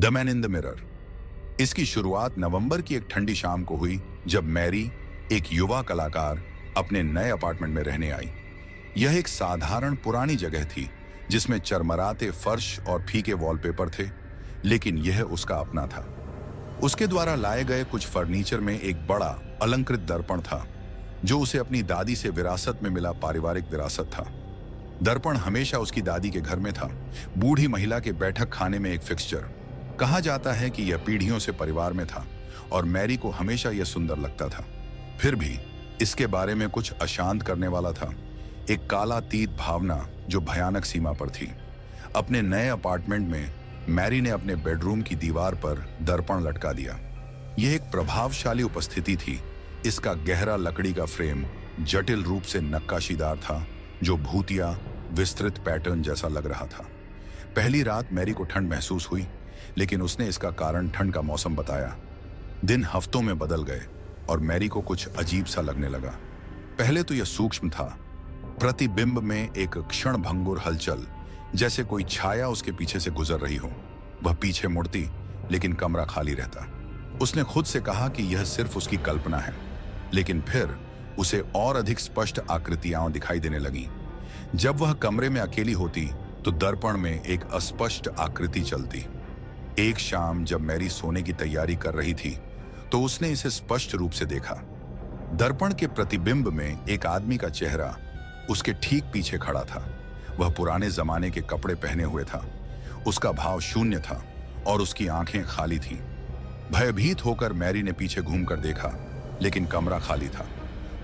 The man in the mirror. इसकी शुरुआत नवंबर की एक ठंडी शाम को हुई जब मैरी, एक युवा कलाकार, अपने नए अपार्टमेंट में रहने आई। यह एक साधारण पुरानी जगह थी जिसमें चरमराते फर्श और फीके वॉलपेपर थे, लेकिन यह उसका अपना था। उसके द्वारा लाए गए कुछ फर्नीचर में एक बड़ा अलंकृत दर्पण था जो उसे अपनी दादी से विरासत में मिला पारिवारिक विरासत था। दर्पण हमेशा उसकी दादी के घर में था, बूढ़ी महिला के बैठक खाने में एक फिक्सचर। कहा जाता है कि यह पीढ़ियों से परिवार में था और मैरी को हमेशा यह सुंदर लगता था। फिर भी इसके बारे में कुछ अशांत करने वाला था, एक कालातीत भावना जो भयानक सीमा पर थी। अपने नए अपार्टमेंट में मैरी ने अपने बेडरूम की दीवार पर दर्पण लटका दिया। यह एक प्रभावशाली उपस्थिति थी। इसका गहरा लकड़ी का फ्रेम जटिल रूप से नक्काशीदार था जो भूतिया विस्तृत पैटर्न जैसा लग रहा था। पहली रात मैरी को ठंड महसूस हुई, लेकिन उसने इसका कारण ठंड का मौसम बताया। दिन हफ्तों में बदल गए और मैरी को कुछ अजीब सा लगने लगा। पहले तो यह सूक्ष्म था, प्रतिबिंब में एक क्षणभंगुर हलचल, जैसे कोई छाया उसके पीछे से गुजर रही हो। वह पीछे मुड़ती, लेकिन कमरा खाली रहता। उसने खुद से कहा कि यह सिर्फ उसकी कल्पना है, लेकिन फिर उसे और अधिक स्पष्ट आकृतियां दिखाई देने लगीं। जब वह कमरे में अकेली होती तो दर्पण में एक अस्पष्ट आकृति चलती। एक शाम जब मैरी सोने की तैयारी कर रही थी तो उसने इसे स्पष्ट रूप से देखा। दर्पण के प्रतिबिंब में एक आदमी का चेहरा उसके ठीक पीछे खड़ा था। वह पुराने जमाने के कपड़े पहने हुए था। उसका भाव शून्य था और उसकी आंखें खाली थीं। भयभीत होकर मैरी ने पीछे घूमकर देखा, लेकिन कमरा खाली था।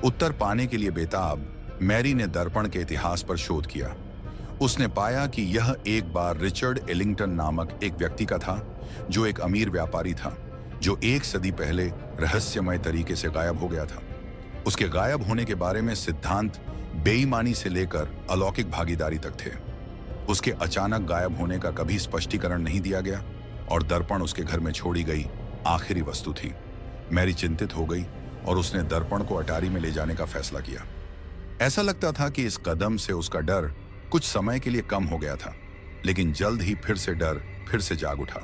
उत्तर पाने के लिए बेताब मैरी ने दर्पण के इतिहास पर शोध किया। उसने पाया कि यह एक बार रिचर्ड एलिंगटन नामक एक व्यक्ति का था, जो एक अमीर व्यापारी था जो एक सदी पहले रहस्यमय तरीके से गायब हो गया था। उसके गायब होने के बारे में सिद्धांत बेईमानी से लेकर अलौकिक भागीदारी तक थे। उसके अचानक गायब होने का कभी स्पष्टीकरण नहीं दिया गया और दर्पण उसके घर में छोड़ी गई आखिरी वस्तु थी। मैरी चिंतित हो गई और उसने दर्पण को अटारी में ले जाने का फैसला किया। ऐसा लगता था कि इस कदम से उसका डर कुछ समय के लिए कम हो गया था, लेकिन जल्द ही डर फिर से जाग उठा।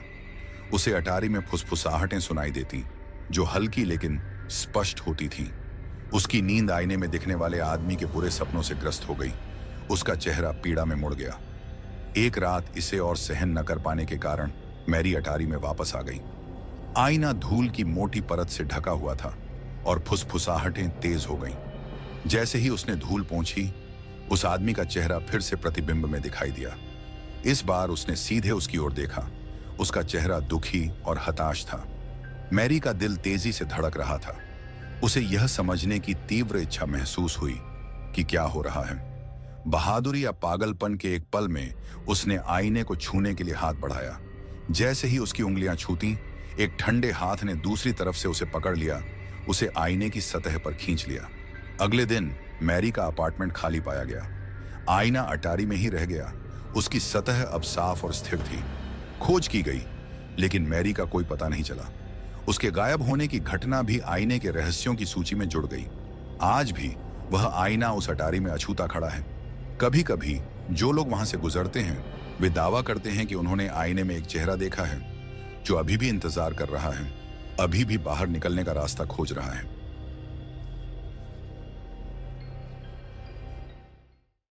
उसे अटारी में फुसफुसाहटें सुनाई देती जो हल्की लेकिन स्पष्ट होती थीं। उसकी नींद आईने में दिखने वाले आदमी के बुरे सपनों से ग्रस्त हो गई। उसका चेहरा पीड़ा में मुड़ गया। एक रात इसे और सहन न कर पाने के कारण मैरी अटारी में वापस आ गई। आईना धूल की मोटी परत से ढका हुआ था और फुसफुसाहटें तेज हो गईं। जैसे ही उसने धूल पोंछी, उस आदमी का चेहरा फिर से प्रतिबिंब में दिखाई दिया। इस बार उसने सीधे उसकी ओर देखा। उसका चेहरा दुखी और हताश था। मैरी का दिल तेजी से धड़क रहा था। उसे यह समझने की तीव्र इच्छा महसूस हुई कि क्या हो रहा है। बहादुरी या पागलपन के एक पल में उसने आईने को छूने के लिए हाथ बढ़ाया। जैसे ही उसकी उंगलियां छूती, एक ठंडे हाथ ने दूसरी तरफ से उसे पकड़ लिया, उसे आईने की सतह पर खींच लिया। अगले दिन मैरी का अपार्टमेंट खाली पाया गया। आईना अटारी में ही रह गया। उसकी सतह अब साफ और स्थिर थी। खोज की गई, लेकिन मैरी का कोई पता नहीं चला। उसके गायब होने की घटना भी आईने के रहस्यों की सूची में जुड़ गई। आज भी वह आईना उस अटारी में अछूता खड़ा है। कभी कभी जो लोग वहां से गुजरते हैं वे दावा करते हैं कि उन्होंने आईने में एक चेहरा देखा है जो अभी भी इंतजार कर रहा है, अभी भी बाहर निकलने का रास्ता खोज रहा है।